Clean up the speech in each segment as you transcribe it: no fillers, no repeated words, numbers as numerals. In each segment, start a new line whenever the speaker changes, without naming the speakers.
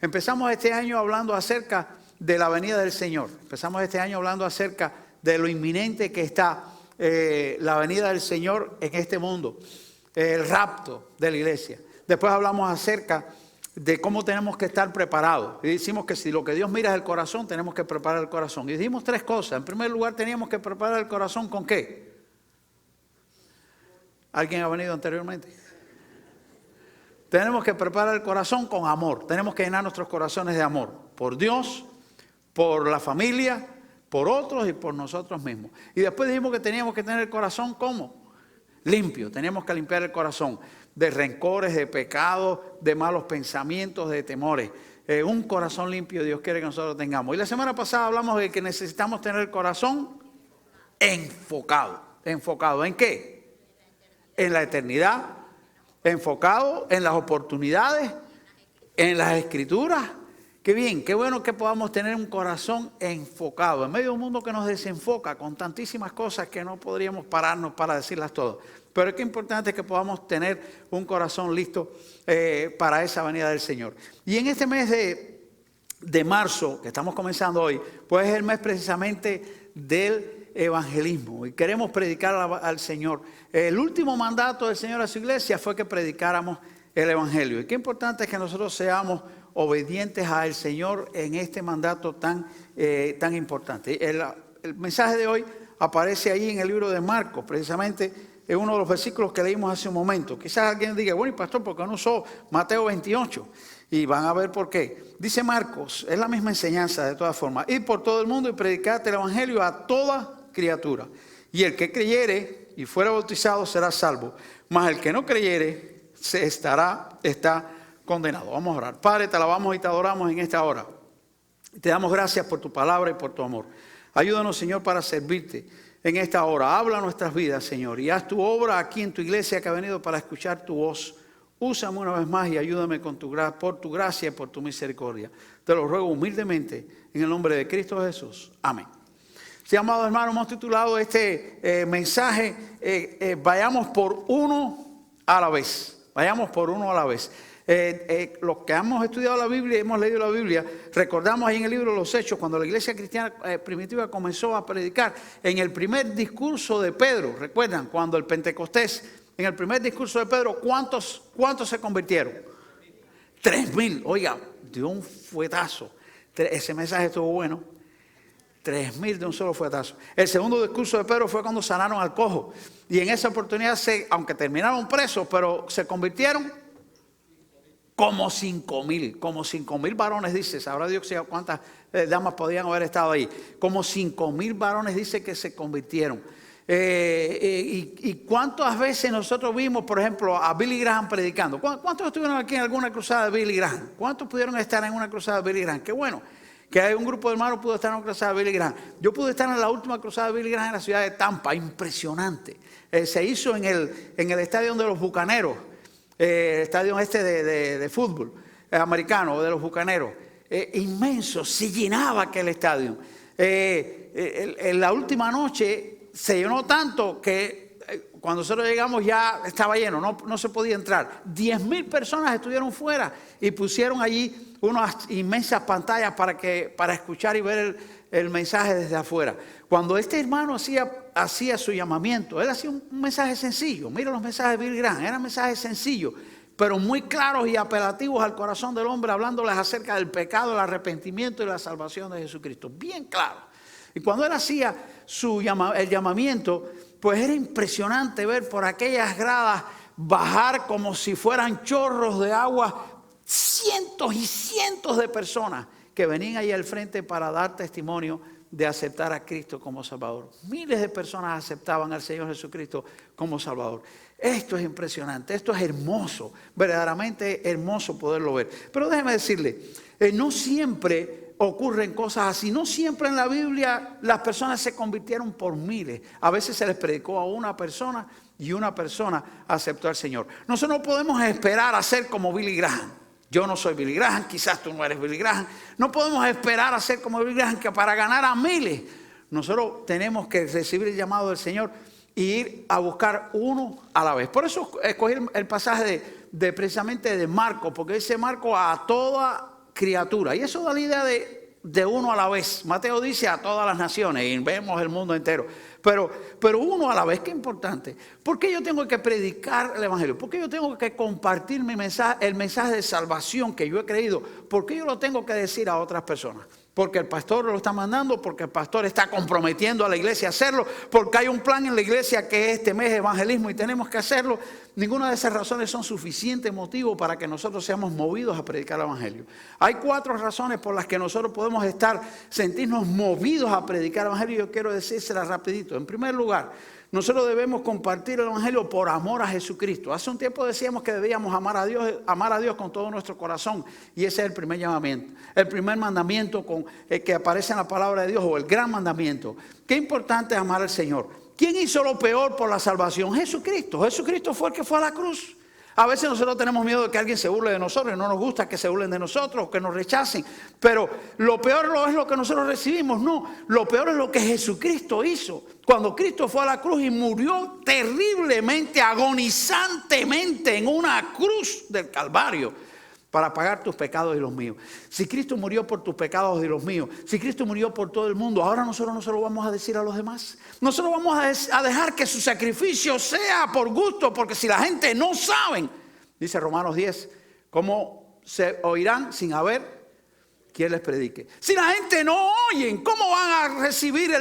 Empezamos este año hablando acerca de la venida del Señor. Empezamos este año hablando acerca de lo inminente que está la venida del Señor en este mundo, el rapto de la iglesia. Después hablamos acerca de cómo tenemos que estar preparados. Y decimos que si lo que Dios mira es el corazón, tenemos que preparar el corazón. Y dijimos tres cosas. En primer lugar, teníamos que preparar el corazón ¿con qué? ¿Alguien ha venido anteriormente? Tenemos que preparar el corazón con amor. Tenemos que llenar nuestros corazones de amor. Por Dios, por la familia, por otros y por nosotros mismos. Y después dijimos que teníamos que tener el corazón ¿cómo? Limpio. Teníamos que limpiar el corazón de rencores, de pecados, de malos pensamientos, de temores. Un corazón limpio Dios quiere que nosotros tengamos. Y la semana pasada hablamos de que necesitamos tener el corazón enfocado. ¿Enfocado en qué? En la eternidad. Enfocado en las oportunidades, en las escrituras. Qué bien, qué bueno que podamos tener un corazón enfocado. En medio de un mundo que nos desenfoca con tantísimas cosas que no podríamos pararnos para decirlas todas. Pero qué importante es que podamos tener un corazón listo para esa venida del Señor. Y en este mes de marzo, que estamos comenzando hoy, pues es el mes precisamente del evangelismo. Y queremos predicar al Señor. El último mandato del Señor a su iglesia fue que predicáramos el evangelio. Y qué importante es que nosotros seamos obedientes al Señor en este mandato tan importante. El mensaje de hoy aparece ahí en el libro de Marcos, precisamente en uno de los versículos que leímos hace un momento. Quizás alguien diga, bueno, y pastor, ¿por qué no usó Mateo 28? Y van a ver por qué. Dice Marcos, es la misma enseñanza de todas formas. Ir por todo el mundo y predicad el evangelio a toda criatura. Y el que creyere y fuera bautizado será salvo. Mas el que no creyere está condenado. Vamos a orar. Padre, te alabamos y te adoramos en esta hora. Te damos gracias por tu palabra y por tu amor. Ayúdanos, Señor, para servirte en esta hora. Habla nuestras vidas, Señor, y haz tu obra aquí en tu iglesia que ha venido para escuchar tu voz. Úsame una vez más y ayúdame por tu gracia y por tu misericordia. Te lo ruego humildemente en el nombre de Cristo Jesús. Amén. Sí, amados hermanos, hemos titulado este mensaje, vayamos por uno a la vez. Vayamos por uno a la vez. Los que hemos estudiado la Biblia y hemos leído la Biblia, recordamos ahí en el libro de los Hechos, cuando la iglesia cristiana primitiva comenzó a predicar, en el primer discurso de Pedro, ¿recuerdan? Cuando el Pentecostés, en el primer discurso de Pedro, ¿cuántos se convirtieron? 3,000. Oiga, dio un fuetazo. Ese mensaje estuvo bueno. 3,000 de un solo fuetazo. El segundo discurso de Pedro fue cuando sanaron al cojo. Y en esa oportunidad, aunque terminaron presos, pero se convirtieron como 5,000 varones, dice. Sabrá Dios cuántas damas podían haber estado ahí. Como 5,000 varones dice que se convirtieron. Y cuántas veces nosotros vimos, por ejemplo, a Billy Graham predicando. ¿Cuántos estuvieron aquí en alguna cruzada de Billy Graham? ¿Cuántos pudieron estar en una cruzada de Billy Graham? Qué bueno que hay un grupo de hermanos pudo estar en una cruzada de Billy Graham. Yo pude estar en la última cruzada de Billy Graham en la ciudad de Tampa. Impresionante. Se hizo en el estadio de los Bucaneros. El estadio de fútbol americano de los Bucaneros. Inmenso. Se llenaba aquel estadio. En la última noche se llenó tanto que cuando nosotros llegamos ya estaba lleno, no se podía entrar. 10,000 personas estuvieron fuera y pusieron allí unas inmensas pantallas para escuchar y ver el mensaje desde afuera. Cuando este hermano hacía su llamamiento, él hacía un mensaje sencillo. Mira los mensajes de Billy Graham, eran mensajes sencillos, pero muy claros y apelativos al corazón del hombre, hablándoles acerca del pecado, el arrepentimiento y la salvación de Jesucristo. Bien claro. Y cuando él hacía el llamamiento, pues era impresionante ver por aquellas gradas bajar como si fueran chorros de agua cientos y cientos de personas que venían ahí al frente para dar testimonio de aceptar a Cristo como Salvador. Miles de personas aceptaban al Señor Jesucristo como Salvador. Esto es impresionante, esto es hermoso, verdaderamente hermoso poderlo ver. Pero déjeme decirle, no siempre ocurren cosas así. No siempre en la Biblia las personas se convirtieron por miles. A veces se les predicó a una persona y una persona aceptó al Señor. Nosotros no podemos esperar a ser como Billy Graham. Yo no soy Billy Graham, quizás tú no eres Billy Graham. No podemos esperar a ser como Billy Graham, que para ganar a miles, nosotros tenemos que recibir el llamado del Señor e ir a buscar uno a la vez. Por eso escogí el pasaje precisamente de Marcos, porque dice Marcos a toda criatura. Y eso da la idea de uno a la vez. Mateo dice a todas las naciones y vemos el mundo entero. Pero uno a la vez, qué importante. ¿Por qué yo tengo que predicar el evangelio? ¿Por qué yo tengo que compartir el mensaje de salvación que yo he creído? ¿Por qué yo lo tengo que decir a otras personas? Porque el pastor lo está mandando, porque el pastor está comprometiendo a la iglesia a hacerlo, porque hay un plan en la iglesia que es este mes de evangelismo y tenemos que hacerlo. Ninguna de esas razones son suficiente motivo para que nosotros seamos movidos a predicar el evangelio. Hay 4 razones por las que nosotros podemos sentirnos movidos a predicar el evangelio y yo quiero decírselas rapidito. En primer lugar, nosotros debemos compartir el evangelio por amor a Jesucristo. Hace un tiempo decíamos que debíamos amar a Dios con todo nuestro corazón. Y ese es el primer llamamiento. El primer mandamiento que aparece en la palabra de Dios, o el gran mandamiento. Qué importante es amar al Señor. ¿Quién hizo lo peor por la salvación? Jesucristo. Jesucristo fue el que fue a la cruz. A veces nosotros tenemos miedo de que alguien se burle de nosotros y no nos gusta que se burlen de nosotros o que nos rechacen. Pero lo peor no es lo que nosotros recibimos, no. Lo peor es lo que Jesucristo hizo. Cuando Cristo fue a la cruz y murió terriblemente, agonizantemente en una cruz del Calvario para pagar tus pecados y los míos. Si Cristo murió por tus pecados y los míos, si Cristo murió por todo el mundo, ahora nosotros no se lo vamos a decir a los demás. Nosotros vamos a dejar que su sacrificio sea por gusto, porque si la gente no sabe, dice Romanos 10, ¿cómo se oirán sin haber quien les predique? Si la gente no oye, ¿cómo van a recibir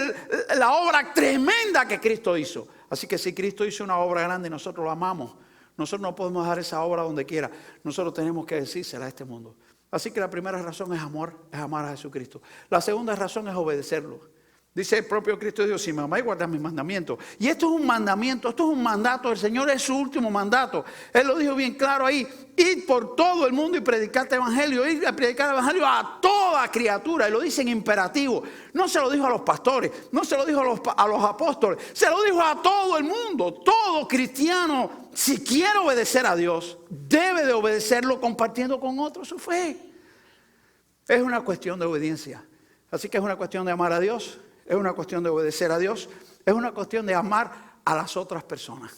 la obra tremenda que Cristo hizo? Así que si Cristo hizo una obra grande y nosotros lo amamos, nosotros no podemos dejar esa obra donde quiera. Nosotros tenemos que decírsela a este mundo. Así que la primera razón es amar a Jesucristo. La segunda razón es obedecerlo. Dice el propio Cristo Dios, si me amáis, guardad mis mandamientos. Y esto es un mandamiento, esto es un mandato. El Señor es su último mandato. Él lo dijo bien claro ahí. Id por todo el mundo y predicad el evangelio. Id a predicar el evangelio a toda criatura. Y lo dice en imperativo. No se lo dijo a los pastores, no se lo dijo a los apóstoles. Se lo dijo a todo el mundo. Todo cristiano, si quiere obedecer a Dios, debe de obedecerlo compartiendo con otros su fe. Es una cuestión de obediencia. Así que es una cuestión de amar a Dios. Es una cuestión de obedecer a Dios. Es una cuestión de amar a las otras personas.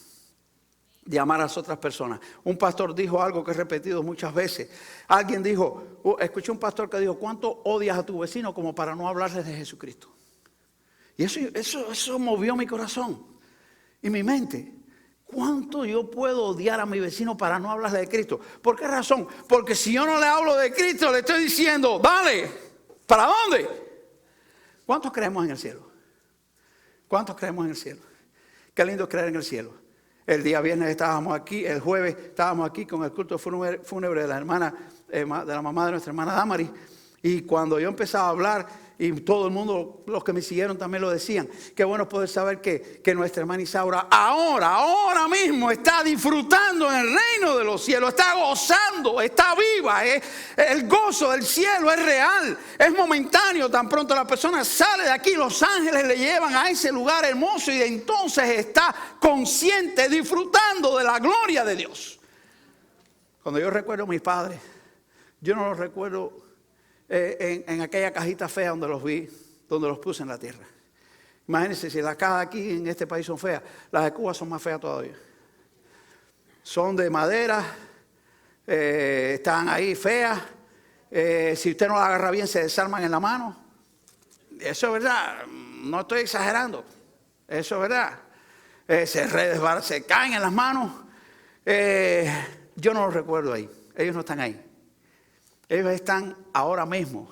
De amar a las otras personas. Un pastor dijo algo que he repetido muchas veces. Alguien dijo, escuché un pastor que dijo, ¿cuánto odias a tu vecino como para no hablarles de Jesucristo? Y eso movió mi corazón y mi mente. ¿Cuánto yo puedo odiar a mi vecino para no hablarle de Cristo? ¿Por qué razón? Porque si yo no le hablo de Cristo, le estoy diciendo, dale, ¿para dónde? ¿Cuántos creemos en el cielo? ¿Cuántos creemos en el cielo? Qué lindo creer en el cielo. El día viernes estábamos aquí, el jueves estábamos aquí con el culto fúnebre de la hermana, de la mamá de nuestra hermana Damaris. Y cuando yo empezaba a hablar, y todo el mundo, los que me siguieron también lo decían, qué bueno poder saber que nuestra hermana Isaura ahora mismo está disfrutando en el reino de los cielos, está gozando, está viva. El gozo del cielo es real, es momentáneo. Tan pronto la persona sale de aquí, los ángeles le llevan a ese lugar hermoso y entonces está consciente, disfrutando de la gloria de Dios. Cuando yo recuerdo a mis padres, yo no los recuerdo en aquella cajita fea donde los vi, donde los puse en la tierra. Imagínense, si las cajas aquí en este país son feas, las de Cuba son más feas todavía. Son de madera, están ahí feas. Si usted no las agarra bien, se desarman en la mano. Eso es verdad, no estoy exagerando. Eso es verdad. Se caen en las manos. Yo no los recuerdo ahí, ellos no están ahí. Ellos están ahora mismo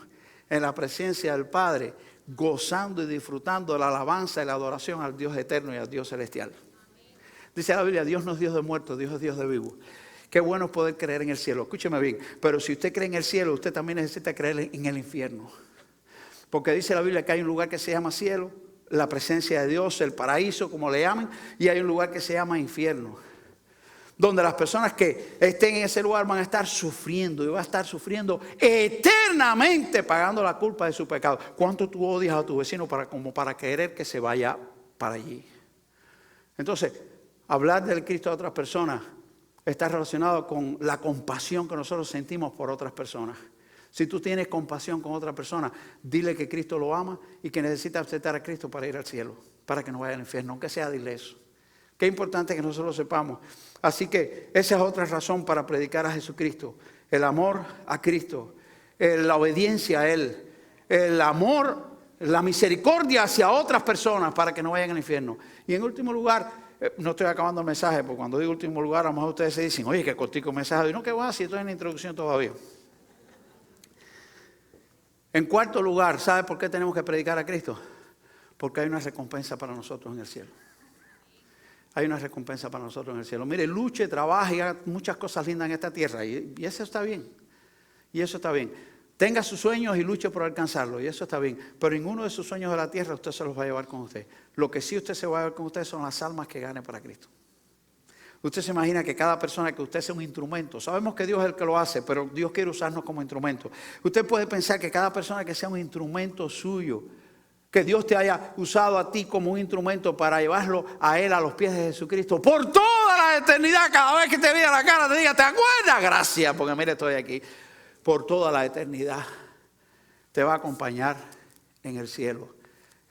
en la presencia del Padre, gozando y disfrutando de la alabanza y la adoración al Dios eterno y al Dios celestial. Dice la Biblia, Dios no es Dios de muertos, Dios es Dios de vivos. Qué bueno es poder creer en el cielo. Escúcheme bien, pero si usted cree en el cielo, usted también necesita creer en el infierno. Porque dice la Biblia que hay un lugar que se llama cielo, la presencia de Dios, el paraíso, como le llaman, y hay un lugar que se llama infierno. Donde las personas que estén en ese lugar van a estar sufriendo y van a estar sufriendo eternamente pagando la culpa de su pecado. ¿Cuánto tú odias a tu vecino como para querer que se vaya para allí? Entonces, hablar del Cristo a otras personas está relacionado con la compasión que nosotros sentimos por otras personas. Si tú tienes compasión con otra persona, dile que Cristo lo ama y que necesita aceptar a Cristo para ir al cielo, para que no vaya al infierno, aunque sea, dile eso. Qué importante que nosotros lo sepamos. Así que esa es otra razón para predicar a Jesucristo. El amor a Cristo. la obediencia a Él, el amor, la misericordia hacia otras personas para que no vayan al infierno. Y en último lugar, no estoy acabando el mensaje, porque cuando digo último lugar, a lo mejor ustedes se dicen, oye, qué cortico mensaje. Y no, que va, si estoy en la introducción todavía. En cuarto lugar, ¿sabe por qué tenemos que predicar a Cristo? Porque hay una recompensa para nosotros en el cielo. Hay una recompensa para nosotros en el cielo. Mire, luche, trabaje y haga muchas cosas lindas en esta tierra. Y eso está bien. Y eso está bien. Tenga sus sueños y luche por alcanzarlos. Y eso está bien. Pero ninguno de sus sueños de la tierra usted se los va a llevar con usted. Lo que sí usted se va a llevar con usted son las almas que gane para Cristo. Usted se imagina que cada persona, que usted sea un instrumento. Sabemos que Dios es el que lo hace, pero Dios quiere usarnos como instrumento. Usted puede pensar que cada persona que sea un instrumento suyo, que Dios te haya usado a ti como un instrumento para llevarlo a Él a los pies de Jesucristo por toda la eternidad. Cada vez que te vea la cara te diga, ¿te acuerdas? Gracias, porque mire, estoy aquí. Por toda la eternidad te va a acompañar en el cielo.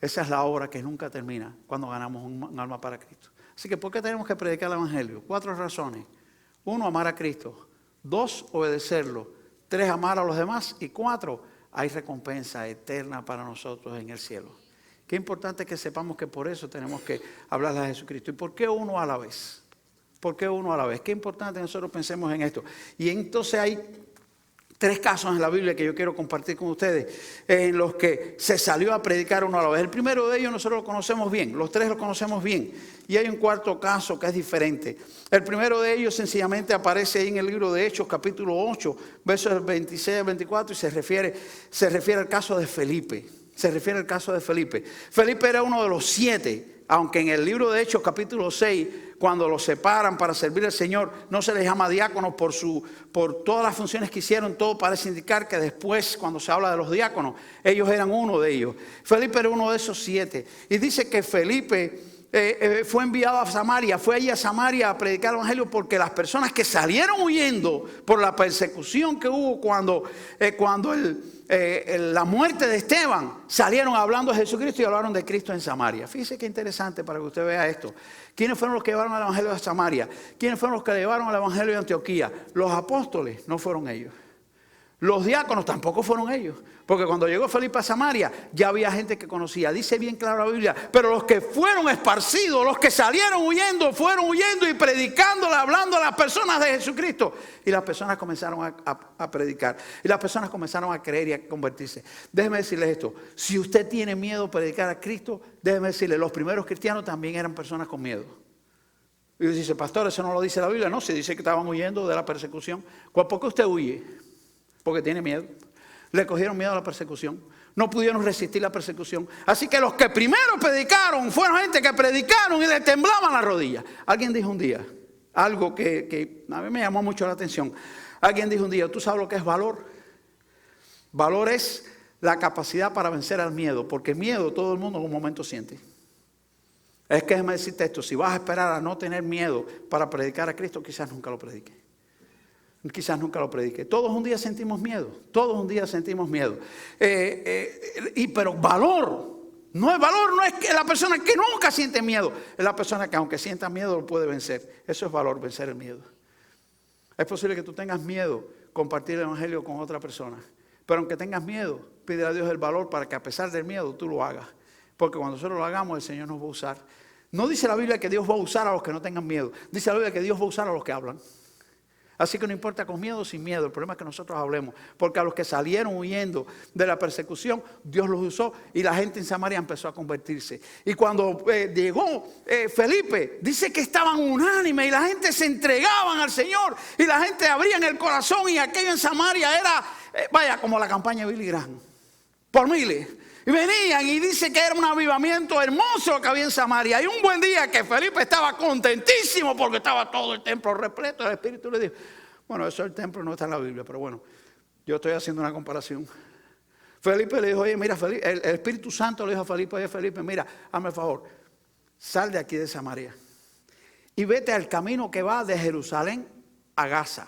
Esa es la obra que nunca termina cuando ganamos un alma para Cristo. Así que, ¿por qué tenemos que predicar el Evangelio? 4 razones. 1, amar a Cristo. 2, obedecerlo. 3, amar a los demás. Y 4, hay recompensa eterna para nosotros en el cielo. Qué importante que sepamos que por eso tenemos que hablarle a Jesucristo. ¿Y por qué uno a la vez? ¿Por qué uno a la vez? Qué importante que nosotros pensemos en esto. Y entonces hay 3 casos en la Biblia que yo quiero compartir con ustedes, en los que se salió a predicar uno a la vez. El primero de ellos nosotros lo conocemos bien, los 3 lo conocemos bien. Y hay un 4 caso que es diferente. El primero de ellos sencillamente aparece ahí en el libro de Hechos, capítulo 8, versos 26 al 24, y se refiere al caso de Felipe. Se refiere al caso de Felipe. Felipe era uno de los 7, aunque en el libro de Hechos, capítulo 6, cuando los separan para servir al Señor, no se les llama diáconos por todas las funciones que hicieron. Todo parece indicar que después, cuando se habla de los diáconos, ellos eran uno de ellos. Felipe era uno de esos 7. Y dice que Felipe fue enviado a Samaria, fue allí a Samaria a predicar el Evangelio, porque las personas que salieron huyendo por la persecución que hubo cuando la muerte de Esteban, salieron hablando de Jesucristo y hablaron de Cristo en Samaria. Fíjese qué interesante para que usted vea esto. ¿Quiénes fueron los que llevaron el Evangelio a Samaria? ¿Quiénes fueron los que llevaron el Evangelio de Antioquía? Los apóstoles, no fueron ellos. Los diáconos tampoco fueron ellos. Porque cuando llegó Felipe a Samaria, ya había gente que conocía. Dice bien claro la Biblia, pero los que fueron esparcidos, los que salieron huyendo, fueron huyendo y predicándole, hablando a las personas de Jesucristo. Y las personas comenzaron a predicar. Y las personas comenzaron a creer y a convertirse. Déjeme decirles esto. Si usted tiene miedo a predicar a Cristo, déjeme decirle, los primeros cristianos también eran personas con miedo. Y usted dice, pastor, eso no lo dice la Biblia. No, se dice que estaban huyendo de la persecución. ¿Por qué usted huye? Porque tiene miedo. Le cogieron miedo a la persecución. No pudieron resistir la persecución. Así que los que primero predicaron fueron gente que predicaron y le temblaban las rodillas. Alguien dijo un día algo que a mí me llamó mucho la atención. Alguien dijo un día, ¿tú sabes lo que es valor? Valor es la capacidad para vencer al miedo. Porque miedo todo el mundo en un momento siente. Es que déjame decirte esto, si vas a esperar a no tener miedo para predicar a Cristo, quizás nunca lo prediques. Quizás nunca lo predique. Todos un día sentimos miedo. Todos un día sentimos miedo. Pero valor. No es que la persona que nunca siente miedo. Es la persona que aunque sienta miedo lo puede vencer. Eso es valor, vencer el miedo. Es posible que tú tengas miedo compartir el Evangelio con otra persona. Pero aunque tengas miedo, pide a Dios el valor para que a pesar del miedo tú lo hagas. Porque cuando nosotros lo hagamos, el Señor nos va a usar. No dice la Biblia que Dios va a usar a los que no tengan miedo. Dice la Biblia que Dios va a usar a los que hablan. Así que no importa con miedo o sin miedo, el problema es que nosotros hablemos. Porque a los que salieron huyendo de la persecución, Dios los usó y la gente en Samaria empezó a convertirse. Y cuando llegó Felipe, dice que estaban unánimes y la gente se entregaban al Señor. Y la gente abría el corazón y aquello en Samaria era, como la campaña de Billy Graham, por miles. Y venían y dice que era un avivamiento hermoso que había en Samaria. Y un buen día que Felipe estaba contentísimo porque estaba todo el templo repleto. El Espíritu le dijo, bueno, eso del templo no está en la Biblia, pero bueno, yo estoy haciendo una comparación. Felipe le dijo, oye, mira, Felipe, el Espíritu Santo le dijo a Felipe, oye, Felipe, mira, hazme el favor, sal de aquí de Samaria y vete al camino que va de Jerusalén a Gaza.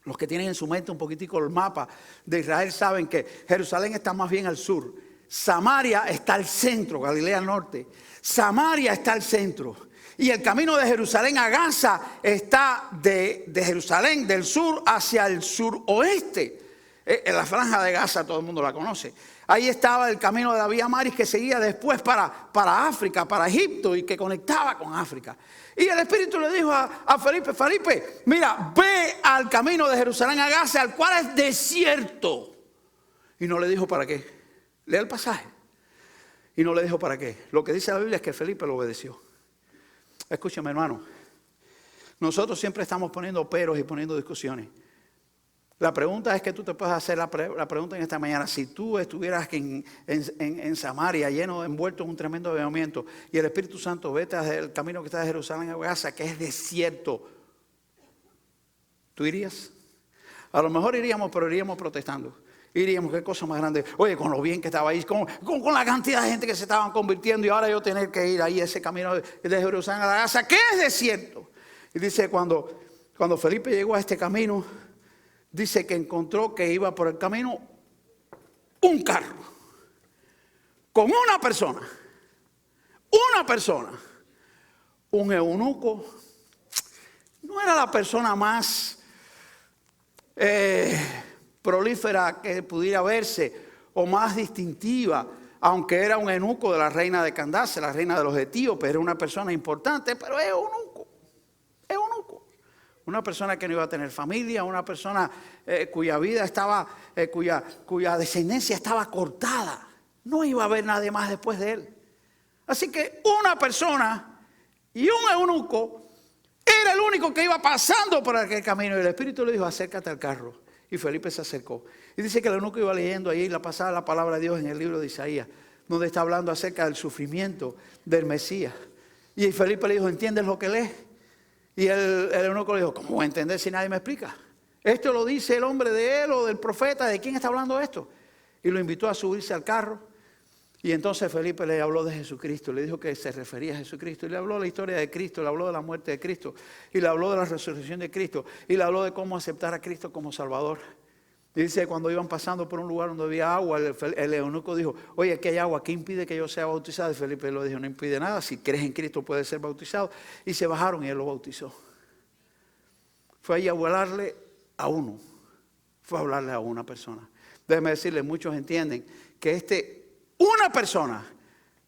Los que tienen en su mente un poquitico el mapa de Israel saben que Jerusalén está más bien al sur. Samaria está al centro, Galilea al norte. Samaria está al centro. Y el camino de Jerusalén a Gaza está de Jerusalén, del sur hacia el suroeste. En la franja de Gaza todo el mundo la conoce. Ahí estaba el camino de la Vía Maris que seguía después para África, para Egipto, y que conectaba con África. Y el Espíritu le dijo a Felipe: Felipe, mira, ve al camino de Jerusalén a Gaza, al cual es desierto. Y no le dijo para qué. Lea el pasaje. Y no le dijo para qué. Lo que dice la Biblia es que Felipe lo obedeció. Escúchame, hermano. Nosotros siempre estamos poniendo peros y poniendo discusiones. La pregunta es que tú te puedes hacer la pregunta en esta mañana. Si tú estuvieras en Samaria, envuelto en un tremendo avivamiento, y el Espíritu Santo vete el camino que está de Jerusalén a Gaza, que es desierto, ¿tú irías? A lo mejor iríamos, pero iríamos protestando. Iríamos, qué cosa más grande. Oye, con lo bien que estaba ahí, con la cantidad de gente que se estaban convirtiendo, y ahora yo tener que ir ahí ese camino de Jerusalén a Gaza, que es desierto. Y dice, cuando Felipe llegó a este camino, dice que encontró que iba por el camino un carro con una persona, un eunuco. No era la persona más prolífera que pudiera verse o más distintiva, aunque era un eunuco de la reina de Candace, la reina de los etíopes. Era una persona importante, pero es eunuco. Una persona que no iba a tener familia, una persona cuya vida estaba, cuya descendencia estaba cortada. No iba a haber nadie más después de él. Así que una persona y un eunuco era el único que iba pasando por aquel camino. Y el Espíritu le dijo: acércate al carro. Y Felipe se acercó. Y dice que el eunuco iba leyendo ahí la palabra de Dios en el libro de Isaías, donde está hablando acerca del sufrimiento del Mesías. Y Felipe le dijo: ¿entiendes lo que lees? Y el eunuco le dijo: ¿cómo voy a entender si nadie me explica? ¿Esto lo dice el hombre de él o del profeta? ¿De quién está hablando esto? Y lo invitó a subirse al carro. Y entonces Felipe le habló de Jesucristo. Le dijo que se refería a Jesucristo. Y le habló de la historia de Cristo. Le habló de la muerte de Cristo. Y le habló de la resurrección de Cristo. Y le habló de cómo aceptar a Cristo como Salvador. Y dice, cuando iban pasando por un lugar donde había agua, el eunuco dijo: oye, aquí hay agua, ¿qué impide que yo sea bautizado? Y Felipe le dijo: no impide nada, si crees en Cristo puedes ser bautizado. Y se bajaron y él lo bautizó. Fue ahí a hablarle a uno, fue a hablarle a una persona. Déjeme decirle, muchos entienden que una persona,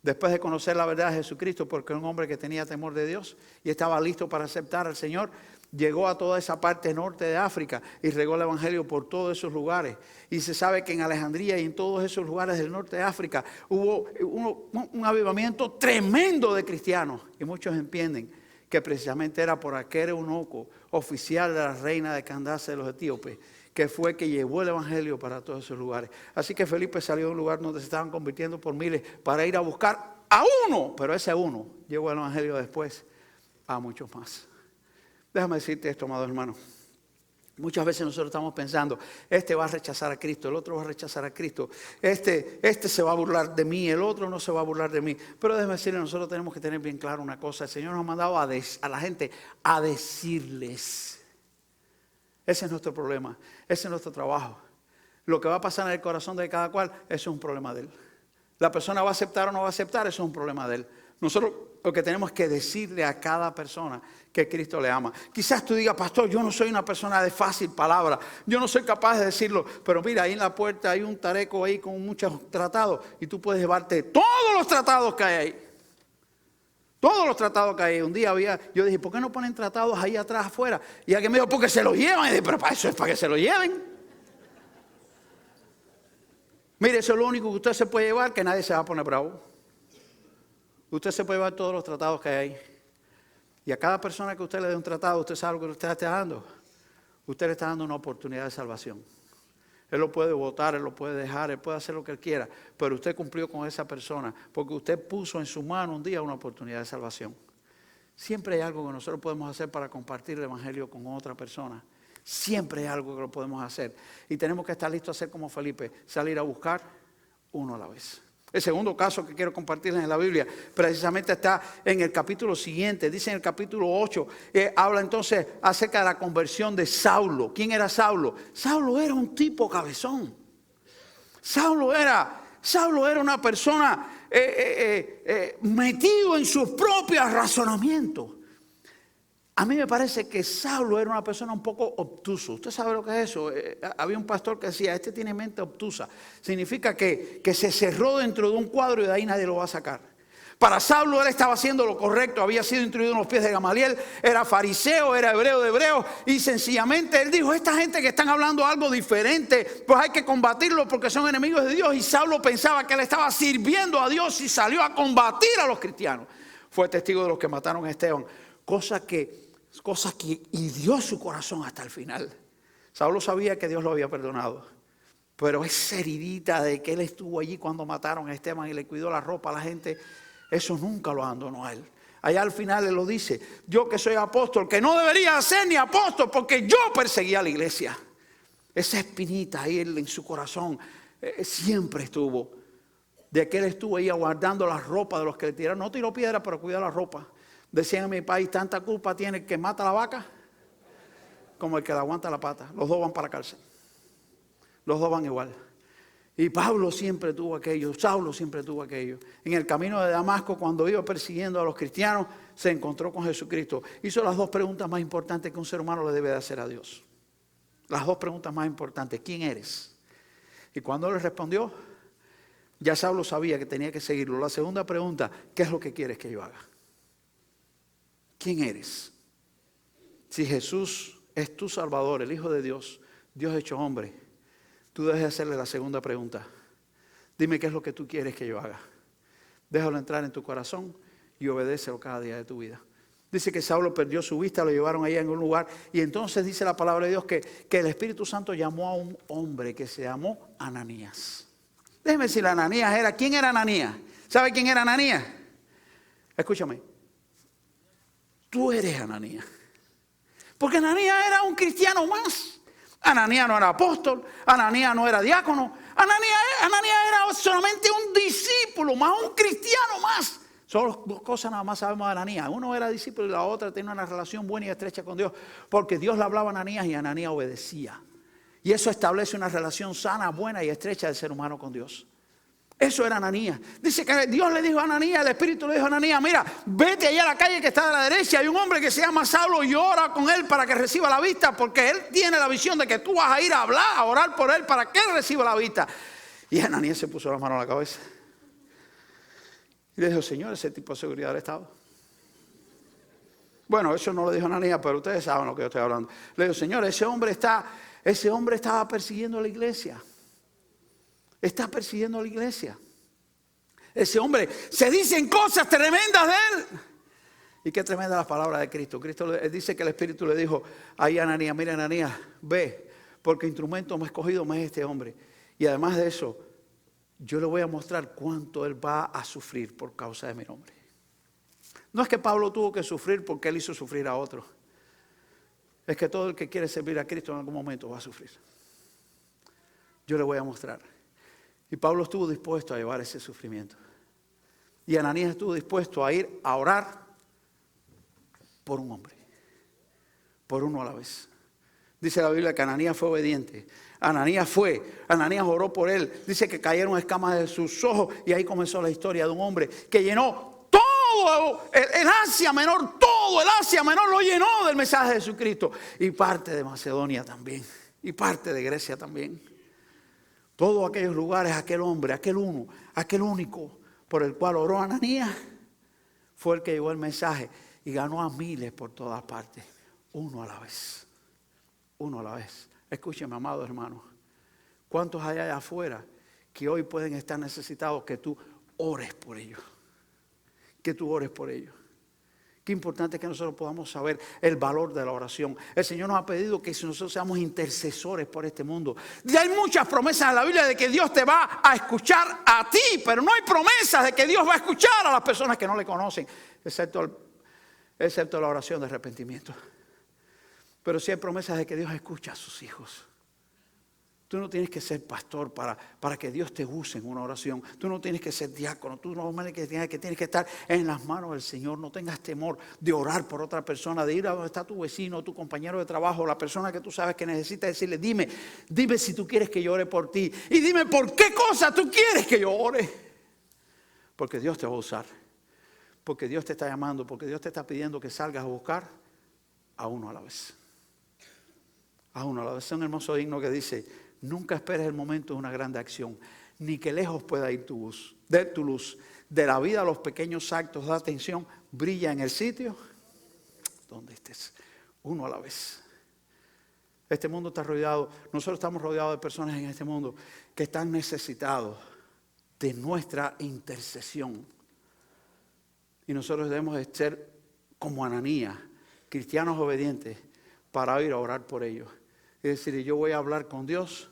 después de conocer la verdad de Jesucristo, porque era un hombre que tenía temor de Dios y estaba listo para aceptar al Señor, llegó a toda esa parte norte de África y regó el evangelio por todos esos lugares. Y se sabe que en Alejandría y en todos esos lugares del norte de África hubo un avivamiento tremendo de cristianos. Y muchos entienden que precisamente era por aquel eunuco, oficial de la reina de Candace de los etíopes, que fue que llevó el evangelio para todos esos lugares. Así que Felipe salió de un lugar donde se estaban convirtiendo por miles para ir a buscar a uno, pero ese uno llevó el evangelio después a muchos más. Déjame decirte esto, amado hermano. Muchas veces nosotros estamos pensando: este va a rechazar a Cristo, el otro va a rechazar a Cristo, este se va a burlar de mí, el otro no se va a burlar de mí. Pero déjame decirle, nosotros tenemos que tener bien claro una cosa: el Señor nos ha mandado a la gente a decirles. Ese es nuestro problema, ese es nuestro trabajo. Lo que va a pasar en el corazón de cada cual, eso es un problema de él. La persona va a aceptar o no va a aceptar, eso es un problema de él. Nosotros lo que tenemos que decirle a cada persona que Cristo le ama. Quizás tú digas: pastor, yo no soy una persona de fácil palabra, yo no soy capaz de decirlo, pero mira, ahí en la puerta hay un tareco ahí con muchos tratados y tú puedes llevarte todos los tratados que hay ahí. Todos los tratados que hay. Un día yo dije: ¿por qué no ponen tratados ahí atrás afuera? Y alguien me dijo: porque se los llevan. Y dije: pero para eso es para que se los lleven. Mire, eso es lo único que usted se puede llevar, que nadie se va a poner bravo. Usted se puede llevar todos los tratados que hay ahí. Y a cada persona que usted le dé un tratado, usted sabe lo que usted está dando. Usted le está dando una oportunidad de salvación. Él lo puede votar, él lo puede dejar, él puede hacer lo que él quiera. Pero usted cumplió con esa persona porque usted puso en su mano un día una oportunidad de salvación. Siempre hay algo que nosotros podemos hacer para compartir el evangelio con otra persona. Siempre hay algo que lo podemos hacer. Y tenemos que estar listos a hacer como Felipe, salir a buscar uno a la vez. El segundo caso que quiero compartirles en la Biblia precisamente está en el capítulo siguiente. Dice en el capítulo 8, habla entonces acerca de la conversión de Saulo. ¿Quién era Saulo? Saulo era un tipo cabezón. Saulo era una persona metido en sus propios razonamientos. A mí me parece que Saulo era una persona un poco obtuso. ¿Usted sabe lo que es eso? Había un pastor que decía, este tiene mente obtusa. Significa que se cerró dentro de un cuadro y de ahí nadie lo va a sacar. Para Saulo él estaba haciendo lo correcto, había sido instruido en los pies de Gamaliel, era fariseo, era hebreo de hebreos, y sencillamente él dijo, esta gente que están hablando algo diferente, pues hay que combatirlo porque son enemigos de Dios. Y Saulo pensaba que él estaba sirviendo a Dios y salió a combatir a los cristianos. Fue testigo de los que mataron a Esteban, cosa que hirió su corazón hasta el final. Saulo sabía que Dios lo había perdonado, pero esa heridita de que él estuvo allí cuando mataron a Esteban y le cuidó la ropa a la gente, eso nunca lo abandonó a él. Allá al final él lo dice, yo que soy apóstol, que no debería ser ni apóstol porque yo perseguía a la iglesia. Esa espinita ahí en su corazón siempre estuvo. De que él estuvo ahí aguardando la ropa de los que le tiraron. No tiró piedra, pero cuidó la ropa. Decían en mi país, tanta culpa tiene el que mata a la vaca como el que le aguanta la pata. Los dos van para la cárcel. Los dos van igual. Y Pablo siempre tuvo aquello, Saulo siempre tuvo aquello. En el camino de Damasco, cuando iba persiguiendo a los cristianos, se encontró con Jesucristo. Hizo las dos preguntas más importantes que un ser humano le debe de hacer a Dios. Las dos preguntas más importantes. ¿Quién eres? Y cuando le respondió, ya Saulo sabía que tenía que seguirlo. La segunda pregunta, ¿qué es lo que quieres que yo haga? ¿Quién eres? Si Jesús es tu Salvador, el Hijo de Dios, Dios hecho hombre, tú debes hacerle la segunda pregunta. Dime qué es lo que tú quieres que yo haga. Déjalo entrar en tu corazón y obedécelo cada día de tu vida. Dice que Saulo perdió su vista, lo llevaron allá en un lugar y entonces dice la palabra de Dios que el Espíritu Santo llamó a un hombre que se llamó Ananías. Déjeme decirle, Ananías era, ¿quién era Ananías? ¿Sabe quién era Ananías? Escúchame. Tú eres Ananías. Porque Ananías era un cristiano más. Ananías no era apóstol, Ananías no era diácono, Ananías era solamente un discípulo más, un cristiano más. Son dos cosas nada más sabemos de Ananías. Uno era discípulo y la otra tenía una relación buena y estrecha con Dios. Porque Dios le hablaba a Ananías y Ananías obedecía. Y eso establece una relación sana, buena y estrecha del ser humano con Dios. Eso era Ananías. Dice que Dios le dijo a Ananías, el Espíritu le dijo a Ananías, mira, vete allá a la calle que está a la derecha. Hay un hombre que se llama Saulo y ora con él para que reciba la vista. Porque él tiene la visión de que tú vas a ir a hablar, a orar por él para que él reciba la vista. Y Ananías se puso la mano a la cabeza. Y le dijo, Señor, ese tipo de seguridad del Estado. Bueno, eso no lo dijo Ananías, pero ustedes saben lo que yo estoy hablando. Le dijo, Señor, ese hombre estaba persiguiendo a la iglesia. Está persiguiendo a la iglesia. Ese hombre, se dicen cosas tremendas de él. Y qué tremenda las palabras de Cristo. Cristo dice que el Espíritu le dijo ahí a Ananías, mira Ananías, ve, porque instrumento me ha escogido más este hombre. Y además de eso, yo le voy a mostrar cuánto él va a sufrir por causa de mi nombre. No es que Pablo tuvo que sufrir porque él hizo sufrir a otros. Es que todo el que quiere servir a Cristo en algún momento va a sufrir. Yo le voy a mostrar. Y Pablo estuvo dispuesto a llevar ese sufrimiento. Y Ananías estuvo dispuesto a ir a orar por un hombre. Por uno a la vez. Dice la Biblia que Ananías fue obediente. Ananías oró por él. Dice que cayeron escamas de sus ojos. Y ahí comenzó la historia de un hombre que llenó todo el Asia Menor. Todo el Asia Menor lo llenó del mensaje de Jesucristo. Y parte de Macedonia también. Y parte de Grecia también. Todos aquellos lugares, aquel hombre, aquel único por el cual oró Ananías, fue el que llevó el mensaje y ganó a miles por todas partes. Uno a la vez. Uno a la vez. Escúcheme, amados hermanos. ¿Cuántos hay allá afuera que hoy pueden estar necesitados que tú ores por ellos? Que tú ores por ellos. Qué importante que nosotros podamos saber el valor de la oración. El Señor nos ha pedido que nosotros seamos intercesores por este mundo. Y hay muchas promesas en la Biblia de que Dios te va a escuchar a ti, pero no hay promesas de que Dios va a escuchar a las personas que no le conocen, excepto la oración de arrepentimiento. Pero sí hay promesas de que Dios escucha a sus hijos. Tú no tienes que ser pastor para que Dios te use en una oración. Tú no tienes que ser diácono. Tú no tienes que estar en las manos del Señor. No tengas temor de orar por otra persona, de ir a donde está tu vecino, tu compañero de trabajo, la persona que tú sabes que necesita, decirle, dime si tú quieres que yo ore por ti. Y dime por qué cosa tú quieres que yo ore. Porque Dios te va a usar. Porque Dios te está llamando. Porque Dios te está pidiendo que salgas a buscar a uno a la vez. A uno a la vez. Es un hermoso himno que dice: nunca esperes el momento de una grande acción, ni que lejos pueda ir tu luz. De la vida a los pequeños actos de atención, brilla en el sitio donde estés, uno a la vez. Este mundo está rodeado, nosotros estamos rodeados de personas en este mundo que están necesitados de nuestra intercesión. Y nosotros debemos de ser como Ananías, cristianos obedientes, para ir a orar por ellos. Es decir, yo voy a hablar con Dios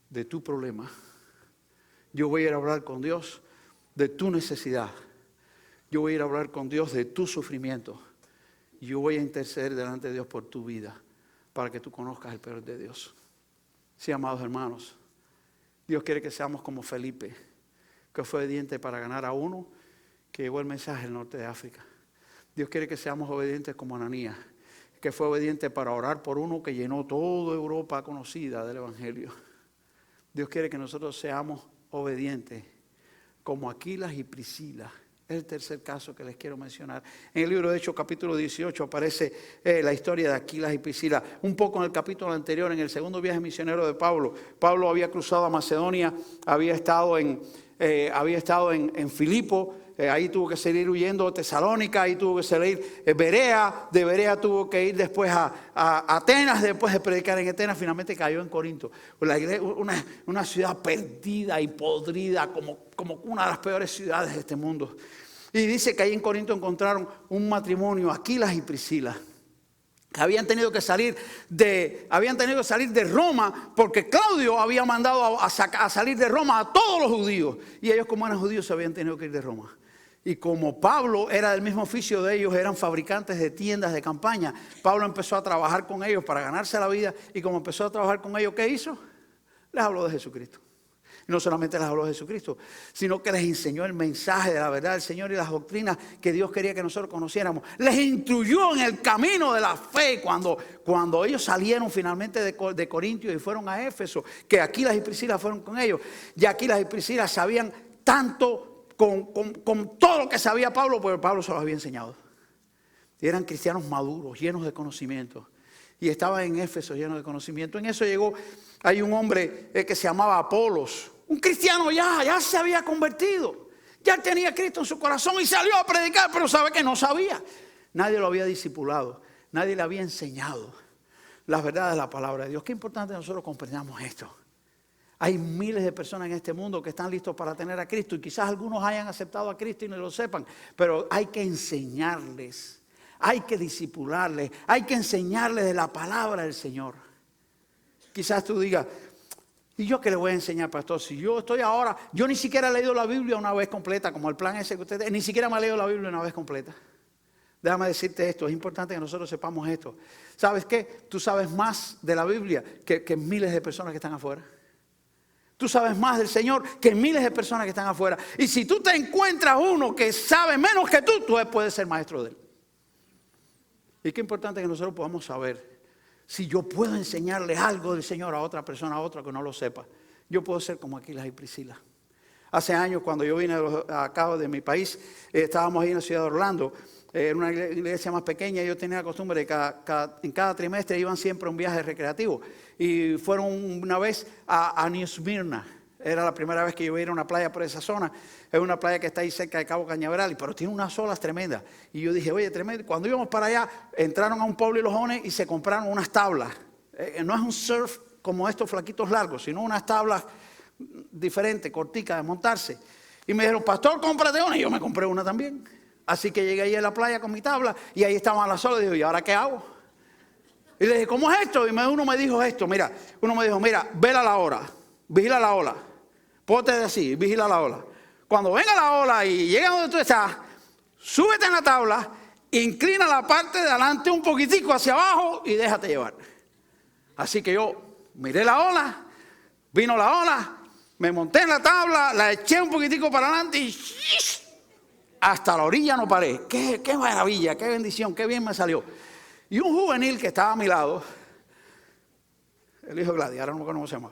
de tu problema. Yo voy a ir a hablar con Dios de tu necesidad. Yo voy a ir a hablar con Dios de tu sufrimiento. Y yo voy a interceder delante de Dios por tu vida, para que tú conozcas el poder de Dios. Sí, amados hermanos, Dios quiere que seamos como Felipe, que fue obediente para ganar a uno que llevó el mensaje al norte de África. Dios quiere que seamos obedientes como Ananías, que fue obediente para orar por uno que llenó toda Europa conocida del Evangelio. Dios quiere que nosotros seamos obedientes como Aquilas y Priscila. Es el tercer caso que les quiero mencionar. En el libro de Hechos, capítulo 18, aparece la historia de Aquilas y Priscila. Un poco en el capítulo anterior, en el segundo viaje misionero de Pablo. Pablo había cruzado a Macedonia, había estado en Filipo. Ahí tuvo que seguir huyendo a Tesalónica, ahí tuvo que salir Berea, de Berea tuvo que ir después a Atenas, después de predicar en Atenas, finalmente cayó en Corinto. Una ciudad perdida y podrida, como una de las peores ciudades de este mundo. Y dice que ahí en Corinto encontraron un matrimonio, Aquilas y Priscila, que habían tenido que salir de Roma porque Claudio había mandado a salir de Roma a todos los judíos. Y ellos, como eran judíos, se habían tenido que ir de Roma. Y como Pablo era del mismo oficio de ellos, eran fabricantes de tiendas de campaña, Pablo empezó a trabajar con ellos para ganarse la vida. Y como empezó a trabajar con ellos, ¿qué hizo? Les habló de Jesucristo. Y no solamente les habló de Jesucristo, sino que les enseñó el mensaje de la verdad del Señor y las doctrinas que Dios quería que nosotros conociéramos. Les instruyó en el camino de la fe cuando ellos salieron finalmente de Corintios y fueron a Éfeso, que Aquilas y Priscila fueron con ellos. Y Aquilas y Priscila sabían tanto con todo lo que sabía Pablo, porque Pablo se los había enseñado. Y eran cristianos maduros, llenos de conocimiento. Y estaban en Éfeso llenos de conocimiento. En eso llegó, hay un hombre que se llamaba Apolos. Un cristiano ya se había convertido. Ya tenía Cristo en su corazón y salió a predicar, pero sabe que no sabía. Nadie lo había discipulado, nadie le había enseñado las verdades de la palabra de Dios. Qué importante que nosotros comprendamos esto. Hay miles de personas en este mundo que están listos para tener a Cristo y quizás algunos hayan aceptado a Cristo y no lo sepan, pero hay que enseñarles, hay que discipularles, hay que enseñarles de la palabra del Señor. Quizás tú digas, ¿y yo qué le voy a enseñar, pastor? Si yo estoy ahora, yo ni siquiera he leído la Biblia una vez completa, como el plan ese que ustedes, ni siquiera me he leído la Biblia una vez completa. Déjame decirte esto, es importante que nosotros sepamos esto. ¿Sabes qué? Tú sabes más de la Biblia que miles de personas que están afuera. Tú sabes más del Señor que miles de personas que están afuera. Y si tú te encuentras uno que sabe menos que tú puedes ser maestro de él. Y qué importante que nosotros podamos saber si yo puedo enseñarle algo del Señor a otra persona, a otra que no lo sepa. Yo puedo ser como Aquilas y Priscila. Hace años, cuando yo vine acá de mi país, estábamos ahí en la ciudad de Orlando, en una iglesia más pequeña. Yo tenía la costumbre de en cada trimestre iban siempre a un viaje recreativo. Y fueron una vez a New Smyrna. Era la primera vez que yo iba a ir a una playa por esa zona. Es una playa que está ahí cerca de Cabo Cañaveral, pero tiene unas olas tremendas. Y yo dije, oye, tremendo. Cuando íbamos para allá, entraron a un pueblo y los jóvenes y se compraron unas tablas. No es un surf como estos flaquitos largos, sino unas tablas diferentes, corticas, de montarse. Y me dijeron, pastor, cómprate una. Y yo me compré una también. Así que llegué ahí a la playa con mi tabla y ahí estaban las olas. Y dije, ¿y ahora qué hago? Y le dije, ¿cómo es esto? Y uno me dijo esto, mira, vela la ola, vigila la ola. Ponte así, vigila la ola. Cuando venga la ola y llegue a donde tú estás, súbete en la tabla, inclina la parte de adelante un poquitico hacia abajo y déjate llevar. Así que yo miré la ola, vino la ola, me monté en la tabla, la eché un poquitico para adelante y hasta la orilla no paré. Qué maravilla, qué bendición, qué bien me salió. Y un juvenil que estaba a mi lado, el hijo de Gladys, ahora no me acuerdo cómo se llama,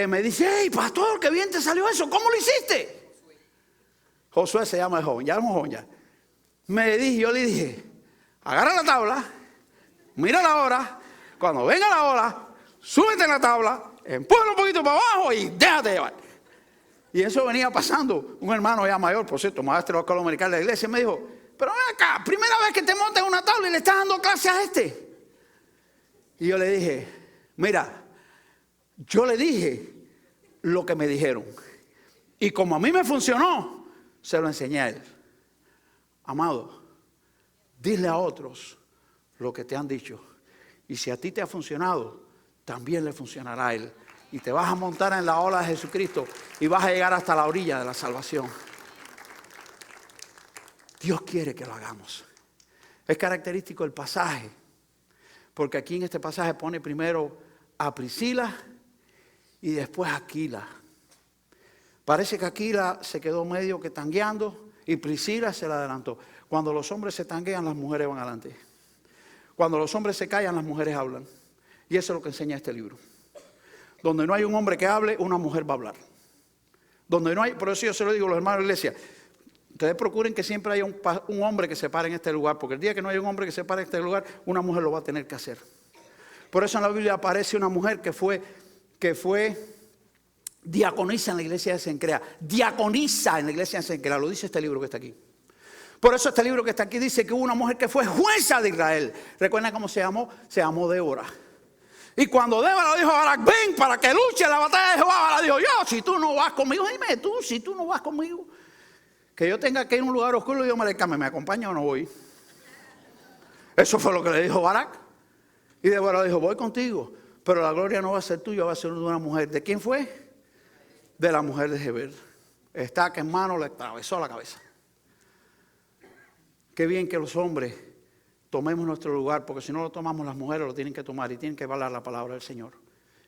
me dice, hey, pastor, qué bien te salió eso, ¿cómo lo hiciste? Josué se llama el joven, ya es un joven ya. Yo le dije, agarra la tabla, mira la hora, cuando venga la hora, súbete en la tabla, empuja un poquito para abajo y déjate llevar. Y eso venía pasando. Un hermano ya mayor, por cierto, maestro de escuela dominical de la iglesia, me dijo, pero ven acá, primera vez que te montas en una tabla y le estás dando clase a este. Y yo le dije, mira, yo le dije lo que me dijeron. Y como a mí me funcionó, se lo enseñé a él. Amado, dile a otros lo que te han dicho. Y si a ti te ha funcionado, también le funcionará a él. Y te vas a montar en la ola de Jesucristo y vas a llegar hasta la orilla de la salvación. Dios quiere que lo hagamos. Es característico el pasaje, porque aquí en este pasaje pone primero a Priscila y después a Aquila. Parece que Aquila se quedó medio que tangueando y Priscila se la adelantó. Cuando los hombres se tanguean, las mujeres van adelante. Cuando los hombres se callan, las mujeres hablan. Y eso es lo que enseña este libro. Donde no hay un hombre que hable, una mujer va a hablar. Donde no hay, por eso yo se lo digo a los hermanos de la iglesia, ustedes procuren que siempre haya un hombre que se pare en este lugar, porque el día que no haya un hombre que se pare en este lugar, una mujer lo va a tener que hacer. Por eso en la Biblia aparece una mujer que fue diaconisa en la iglesia de Cencrea. Diaconisa en la iglesia de Cencrea, lo dice este libro que está aquí. Por eso este libro que está aquí dice que hubo una mujer que fue jueza de Israel. ¿Recuerdan cómo se llamó? Se llamó Débora. Y cuando Débora dijo a Barak, ven para que luche la batalla de Jehová, Barak dijo, yo, si tú no vas conmigo, dime tú, si tú no vas conmigo, que yo tenga que ir a un lugar oscuro y yo me le cambie, ¿me acompaña o no voy? Eso fue lo que le dijo Barak. Y Débora dijo, voy contigo, pero la gloria no va a ser tuya, va a ser de una mujer. ¿De quién fue? De la mujer de Heber. Estaca en mano le atravesó la cabeza. Qué bien que los hombres tomemos nuestro lugar, porque si no lo tomamos, las mujeres lo tienen que tomar y tienen que hablar la palabra del Señor.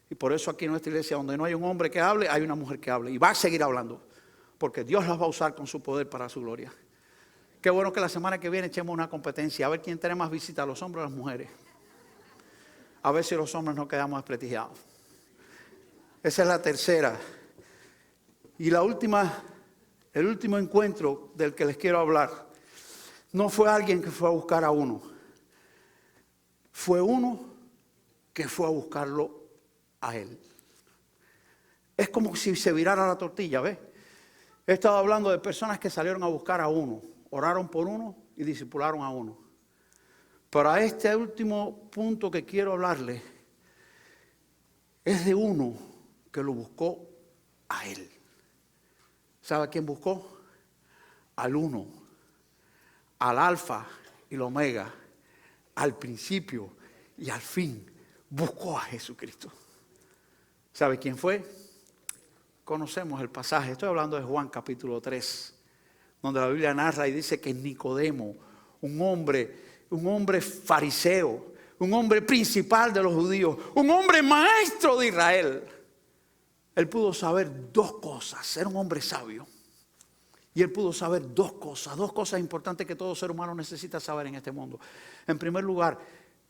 Y por eso aquí en nuestra iglesia, donde no hay un hombre que hable, hay una mujer que hable. Y va a seguir hablando, porque Dios las va a usar con su poder para su gloria. Qué bueno que la semana que viene echemos una competencia, a ver quién tiene más visitas, los hombres o las mujeres. A ver si los hombres no quedamos desprestigiados. Esa es la tercera. Y la última, el último encuentro del que les quiero hablar, no fue alguien que fue a buscar a uno. Fue uno que fue a buscarlo a él. Es como si se virara la tortilla, ¿ves? He estado hablando de personas que salieron a buscar a uno, oraron por uno y discipularon a uno. Pero a este último punto que quiero hablarle es de uno que lo buscó a él. ¿Sabe a quién buscó? Al uno, al alfa y el omega, al principio y al fin. Buscó a Jesucristo. ¿Sabe quién fue? Conocemos el pasaje. Estoy hablando de Juan capítulo 3, donde la Biblia narra y dice que Nicodemo, un hombre fariseo, un hombre principal de los judíos, un hombre maestro de Israel, él pudo saber dos cosas. Era un hombre sabio. Y él pudo saber dos cosas importantes que todo ser humano necesita saber en este mundo. En primer lugar,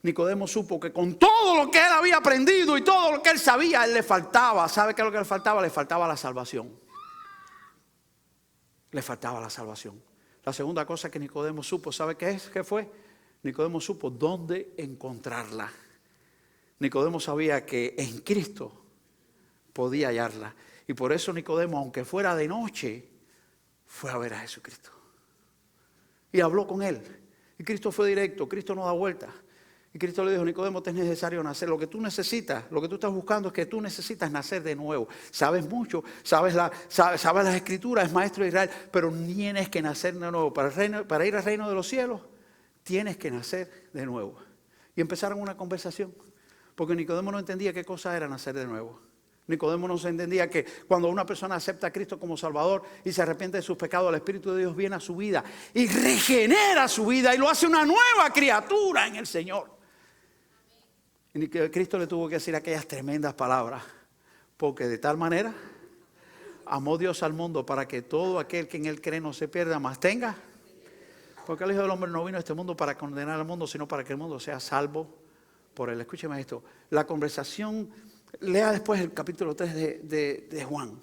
Nicodemo supo que con todo lo que él había aprendido y todo lo que él sabía, a él le faltaba. ¿Sabe qué es lo que le faltaba? Le faltaba la salvación. Le faltaba la salvación. La segunda cosa que Nicodemo supo, ¿sabe qué es? ¿Qué fue? Nicodemo supo dónde encontrarla. Nicodemo sabía que en Cristo podía hallarla. Y por eso Nicodemo, aunque fuera de noche, fue a ver a Jesucristo. Y habló con él. Y Cristo fue directo, Cristo no da vuelta. Y Cristo le dijo, Nicodemo, te es necesario nacer. Lo que tú necesitas, lo que tú estás buscando es que tú necesitas nacer de nuevo. Sabes mucho, sabes las escrituras, es maestro de Israel, pero tienes que nacer de nuevo. Para ir al reino de los cielos, tienes que nacer de nuevo. Y empezaron una conversación, porque Nicodemo no entendía qué cosa era nacer de nuevo. Nicodemo no se entendía que cuando una persona acepta a Cristo como Salvador y se arrepiente de sus pecados, el Espíritu de Dios viene a su vida y regenera su vida y lo hace una nueva criatura en el Señor. Y Cristo le tuvo que decir aquellas tremendas palabras, porque de tal manera amó Dios al mundo para que todo aquel que en él cree no se pierda, mas tenga. Porque el Hijo del Hombre no vino a este mundo para condenar al mundo, sino para que el mundo sea salvo por él. Escúcheme esto, la conversación, lea después el capítulo 3 de Juan,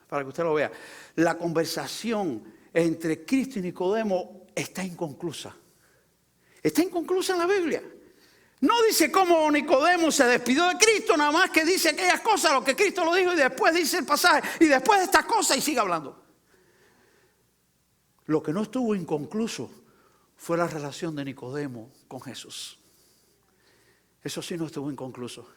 para que usted lo vea. La conversación entre Cristo y Nicodemo está inconclusa. Está inconclusa en la Biblia. No dice cómo Nicodemo se despidió de Cristo, nada más que dice aquellas cosas, lo que Cristo lo dijo, y después dice el pasaje, y después de estas cosas, y sigue hablando. Lo que no estuvo inconcluso fue la relación de Nicodemo con Jesús. Eso sí no estuvo inconcluso.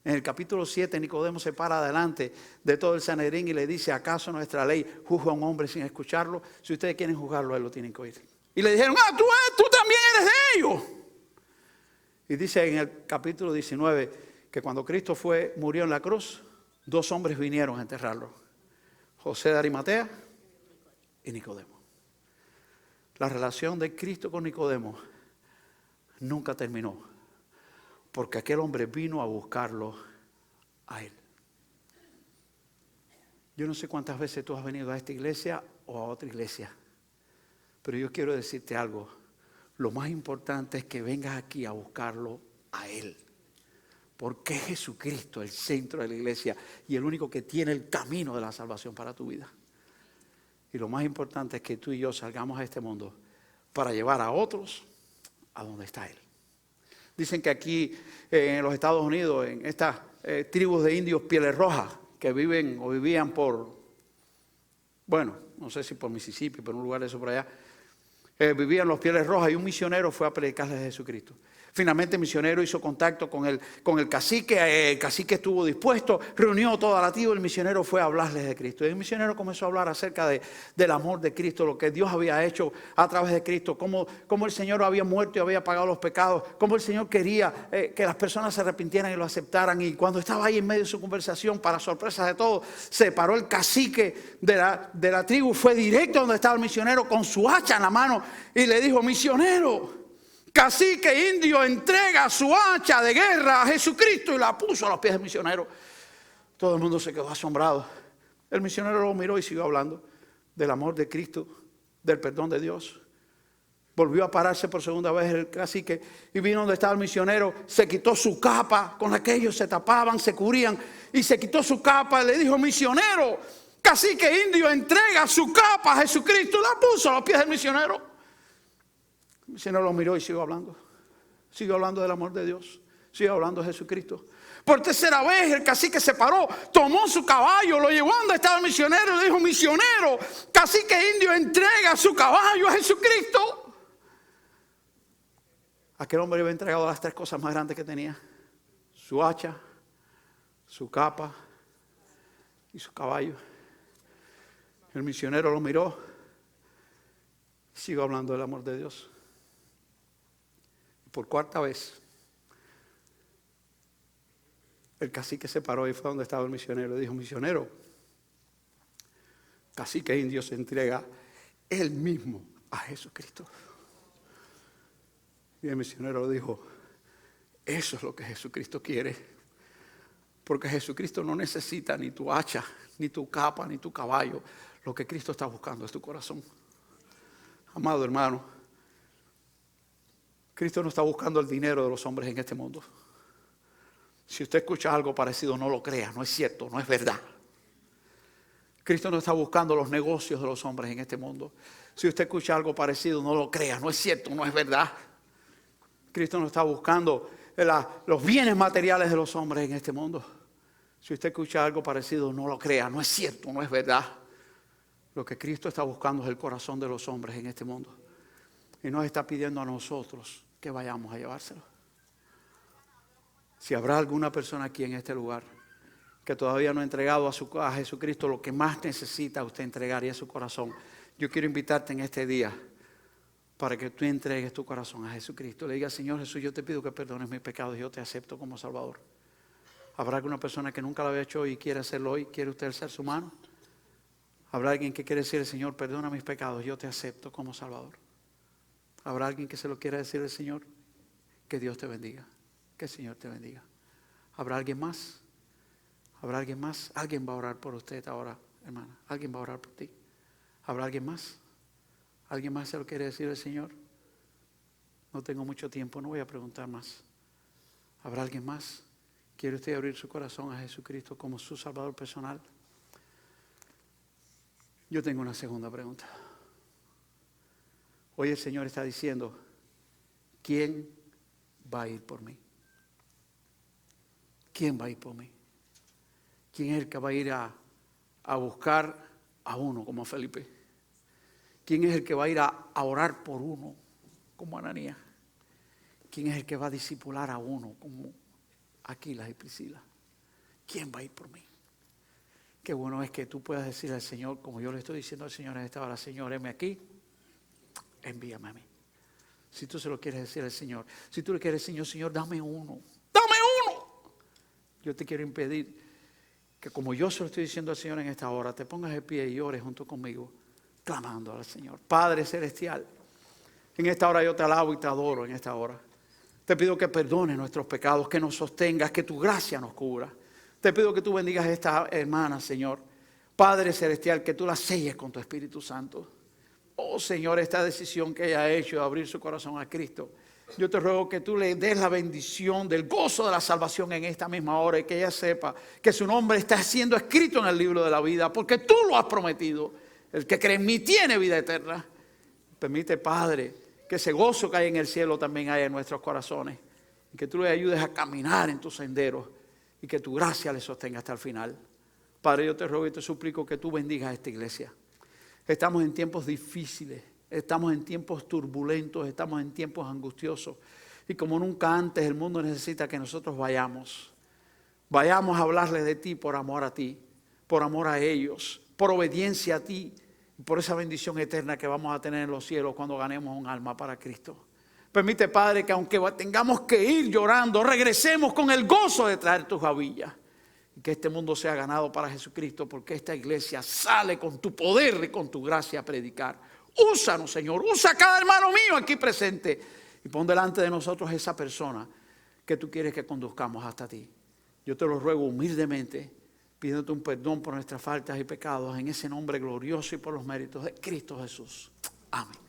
En el capítulo 7, Nicodemo se para delante de todo el Sanedrín y le dice, ¿acaso nuestra ley juzga a un hombre sin escucharlo? Si ustedes quieren juzgarlo, él lo tienen que oír. Y le dijeron, tú también eres de ellos. Y dice en el capítulo 19 que cuando Cristo murió en la cruz, 2 hombres vinieron a enterrarlo. José de Arimatea y Nicodemo. La relación de Cristo con Nicodemo nunca terminó, porque aquel hombre vino a buscarlo a él. Yo no sé cuántas veces tú has venido a esta iglesia o a otra iglesia, pero yo quiero decirte algo. Lo más importante es que vengas aquí a buscarlo a él, porque es Jesucristo el centro de la iglesia y el único que tiene el camino de la salvación para tu vida. Y lo más importante es que tú y yo salgamos a este mundo para llevar a otros a donde está Él. Dicen que aquí en los Estados Unidos, en estas tribus de indios pieles rojas que viven o vivían no sé si por Mississippi, por un lugar de eso por allá, vivían los pieles rojas y un misionero fue a predicarles a Jesucristo. Finalmente el misionero hizo contacto con el cacique estuvo dispuesto, reunió toda la tribu, el misionero fue a hablarles de Cristo. Y el misionero comenzó a hablar acerca del amor de Cristo, lo que Dios había hecho a través de Cristo, cómo el Señor había muerto y había pagado los pecados, cómo el Señor quería que las personas se arrepintieran y lo aceptaran. Y cuando estaba ahí en medio de su conversación, para sorpresa de todos, se paró el cacique de la tribu, fue directo donde estaba el misionero con su hacha en la mano y le dijo, misionero, cacique indio entrega su hacha de guerra a Jesucristo, y la puso a los pies del misionero. Todo el mundo se quedó asombrado. El misionero lo miró y siguió hablando del amor de Cristo, del perdón de Dios. Volvió a pararse por segunda vez el cacique y vino donde estaba el misionero, se quitó su capa con la que ellos se tapaban, se cubrían, y se quitó su capa y le dijo, misionero, cacique indio entrega su capa a Jesucristo, y la puso a los pies del misionero. El misionero lo miró y siguió hablando del amor de Dios, siguió hablando de Jesucristo. Por tercera vez el cacique se paró, tomó su caballo, lo llevó donde estaba el misionero y le dijo, misionero, cacique indio entrega su caballo a Jesucristo. Aquel hombre había entregado las 3 cosas más grandes que tenía: su hacha, su capa y su caballo. El misionero lo miró y siguió hablando del amor de Dios. Por 4ª vez, el cacique se paró y fue donde estaba el misionero y dijo, misionero, cacique indio se entrega él mismo a Jesucristo. Y el misionero dijo, eso es lo que Jesucristo quiere, porque Jesucristo no necesita ni tu hacha, ni tu capa, ni tu caballo. Lo que Cristo está buscando es tu corazón. Amado hermano, Cristo no está buscando el dinero de los hombres en este mundo. Si usted escucha algo parecido, no lo crea, no es cierto, no es verdad. Cristo no está buscando los negocios de los hombres en este mundo. Si usted escucha algo parecido, no lo crea, no es cierto, no es verdad. Cristo no está buscando los bienes materiales de los hombres en este mundo. Si usted escucha algo parecido, no lo crea, no es cierto, no es verdad. Lo que Cristo está buscando es el corazón de los hombres en este mundo. Y nos está pidiendo a nosotros que vayamos a llevárselo. Si habrá alguna persona aquí en este lugar que todavía no ha entregado a Jesucristo lo que más necesita usted entregar, y es su corazón, yo quiero invitarte en este día para que tú entregues tu corazón a Jesucristo. Le digas, Señor Jesús, yo te pido que perdones mis pecados, yo te acepto como Salvador. ¿Habrá alguna persona que nunca lo había hecho y quiere hacerlo hoy? ¿Quiere usted alzar su mano? ¿Habrá alguien que quiere decir, Señor, perdona mis pecados, yo te acepto como Salvador? ¿Habrá alguien que se lo quiera decir al Señor? Que Dios te bendiga, que el Señor te bendiga. ¿Habrá alguien más? ¿Habrá alguien más? Alguien va a orar por usted ahora, hermana. Alguien va a orar por ti. ¿Habrá alguien más? ¿Alguien más se lo quiere decir al Señor? No tengo mucho tiempo, no voy a preguntar más. ¿Habrá alguien más? ¿Quiere usted abrir su corazón a Jesucristo como su Salvador personal? Yo tengo una segunda pregunta. Hoy el Señor está diciendo, ¿quién va a ir por mí? ¿Quién va a ir por mí? ¿Quién es el que va a ir a buscar a uno como a Felipe? ¿Quién es el que va a ir a orar por uno como Ananías? ¿Quién es el que va a discipular a uno como Aquilas y Priscila? ¿Quién va a ir por mí? Qué bueno es que tú puedas decirle al Señor, como yo le estoy diciendo al Señor en esta hora: Señor, heme aquí, envíame a mí. Si tú se lo quieres decir al Señor, si tú le quieres decir: Señor, dame uno, dame uno. Yo te quiero impedir que, como yo se lo estoy diciendo al Señor en esta hora, te pongas de pie y ores junto conmigo, clamando al Señor. Padre celestial, en esta hora yo te alabo y te adoro en esta hora. Te pido que perdones nuestros pecados, que nos sostengas, que tu gracia nos cubra. Te pido que tú bendigas a esta hermana, Señor. Padre celestial, que tú la selles con tu Espíritu Santo. Oh, Señor, esta decisión que ella ha hecho de abrir su corazón a Cristo, yo te ruego que tú le des la bendición del gozo de la salvación en esta misma hora, y que ella sepa que su nombre está siendo escrito en el libro de la vida, porque tú lo has prometido. El que cree en mí tiene vida eterna. Permite, Padre, que ese gozo que hay en el cielo también haya en nuestros corazones, y que tú le ayudes a caminar en tus senderos, y que tu gracia le sostenga hasta el final. Padre, yo te ruego y te suplico que tú bendigas a esta iglesia. Estamos en tiempos difíciles, estamos en tiempos turbulentos, estamos en tiempos angustiosos, y como nunca antes el mundo necesita que nosotros vayamos a hablarles de ti por amor a ti, por amor a ellos, por obediencia a ti, y por esa bendición eterna que vamos a tener en los cielos cuando ganemos un alma para Cristo. Permite, Padre, que aunque tengamos que ir llorando, regresemos con el gozo de traer tus gavillas, y que este mundo sea ganado para Jesucristo, porque esta iglesia sale con tu poder y con tu gracia a predicar. Úsanos, Señor, usa a cada hermano mío aquí presente, y pon delante de nosotros esa persona que tú quieres que conduzcamos hasta ti. Yo te lo ruego humildemente, pidiéndote un perdón por nuestras faltas y pecados, en ese nombre glorioso y por los méritos de Cristo Jesús. Amén.